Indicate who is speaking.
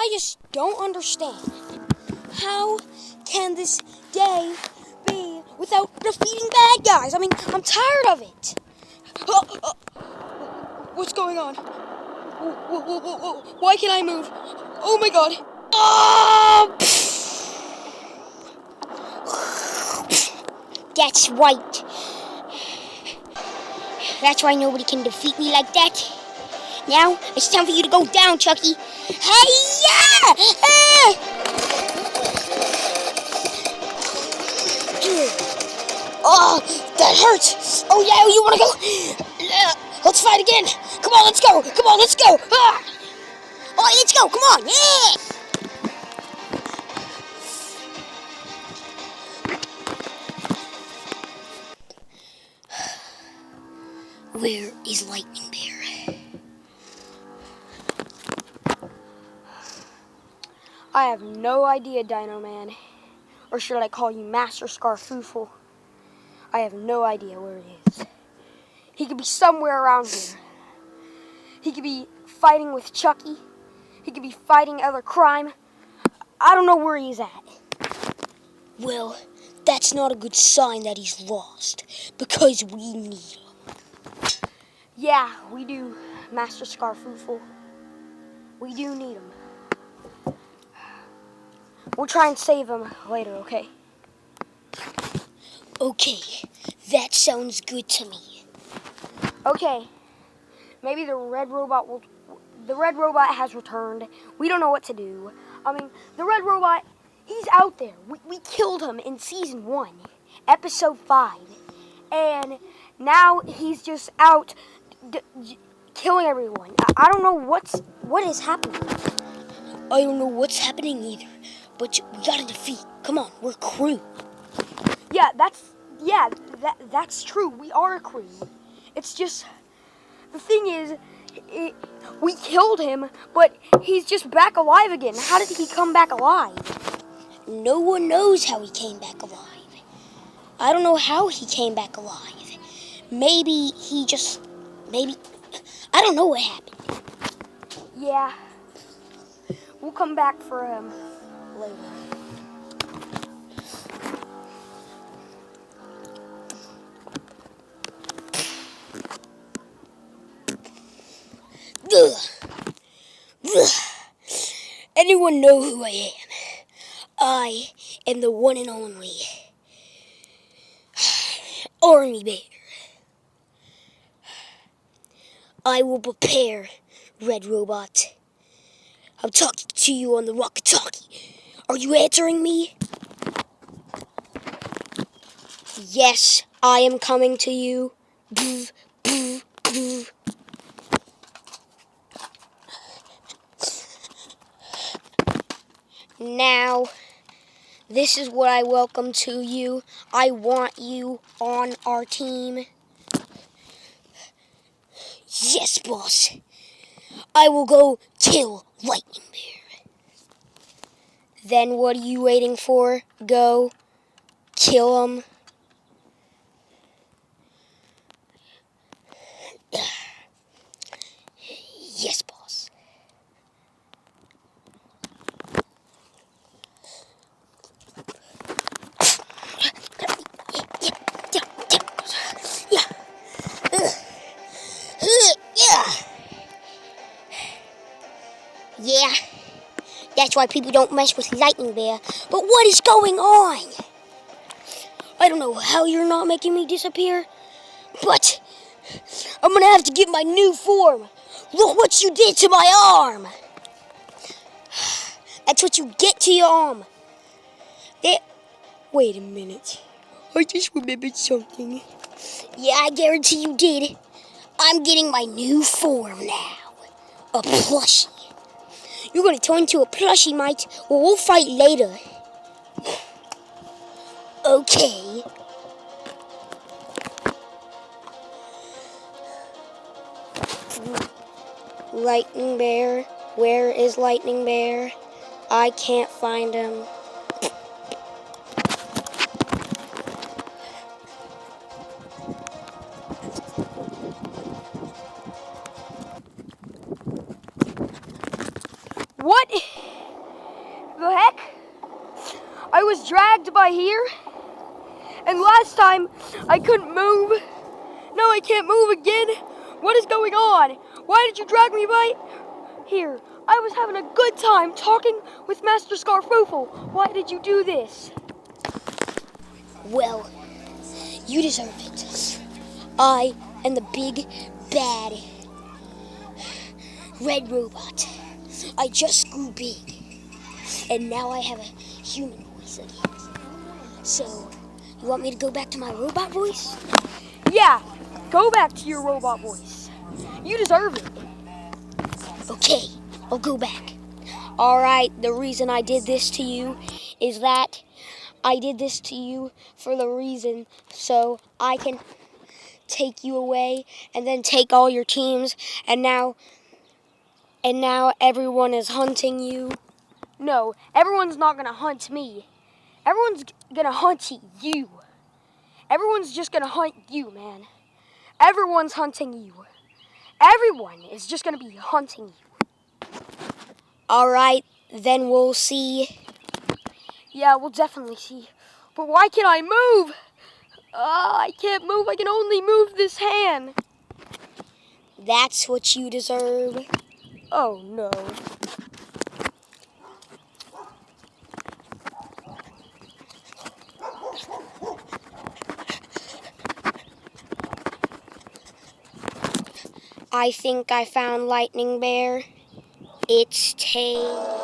Speaker 1: I just don't understand. How can this day be without defeating bad guys? I mean, I'm tired of it. What's going on? Whoa. Why can't I move? Oh my god. Oh! That's right. That's why nobody can defeat me like that. Now, it's time for you to go down, Chucky. Hey-ya! Oh, that hurts. Oh, yeah, you want to go? Let's fight again. Come on, let's go. Come on, let's go. Ah! All right, let's go. Come on. Yeah. Where is Lightning Bear? I have no idea, Dino Man. Or should I call you Master Scarfoofle? I have no idea where he is. He could be somewhere around here. He could be fighting with Chucky. He could be fighting other crime. I don't know where he's at. Well, that's not a good sign that he's lost, because we need him. Yeah, we do, Master Scarfoofle. We do need him. We'll try and save him later, okay? Okay, that sounds good to me. Okay, maybe the red robot has returned. We don't know what to do. I mean, the red robot, he's out there. We killed him in season 1, episode 5. And now he's just out killing everyone. I don't know what is happening. I don't know what's happening either. But we gotta defeat. Come on, we're a crew. Yeah, that's true. We are a crew. It's just, the thing is, we killed him, but he's just back alive again. How did he come back alive? No one knows how he came back alive. I don't know how he came back alive. Maybe, I don't know what happened. Yeah, we'll come back for him later. Anyone know who I am? I am the one and only Army Bear. I will prepare, Red Robot. I'm talking to you on the walkie-talkie. Are you answering me? Yes, I am coming to you. Now, this is what I welcome to you. I want you on our team. Yes, boss. I will go kill Lightning Bear. Then what are you waiting for? Go kill him. Yes, boss. Yeah, that's why people don't mess with Lightning Bear. But what is going on? I don't know how you're not making me disappear, but I'm gonna have to get my new form. Look what you did to my arm. That's what you get to your arm. Wait a minute. I just remembered something. Yeah, I guarantee you did. I'm getting my new form now. A plushie. You're gonna turn into a plushie, mate. Well, we'll fight later. Okay. Lightning Bear. Where is Lightning Bear? I can't find him. What I was dragged by here, and last time I couldn't move. Now I can't move again. What is going on? Why did you drag me by here? I was having a good time talking with Master Scarfoofle. Why did you do this?
Speaker 2: Well, you deserve it. I am the big, bad, red robot. I just grew big, and now I have a human voice again. So, you want me to go back to my robot voice?
Speaker 1: Yeah, go back to your robot voice. You deserve it.
Speaker 2: Okay, I'll go back. Alright, the reason I did this to you is that I did this to you for the reason so I can take you away and then take all your teams, and now everyone is hunting you.
Speaker 1: No, everyone's not gonna hunt me. Everyone's gonna hunt you. Everyone's just gonna hunt you, man. Everyone's hunting you. Everyone is just gonna be hunting you.
Speaker 2: Alright, then we'll see.
Speaker 1: Yeah, we'll definitely see. But why can't I move? I can't move. I can only move this hand.
Speaker 2: That's what you deserve.
Speaker 1: Oh, no.
Speaker 2: I think I found Lightning Bear. Its tail.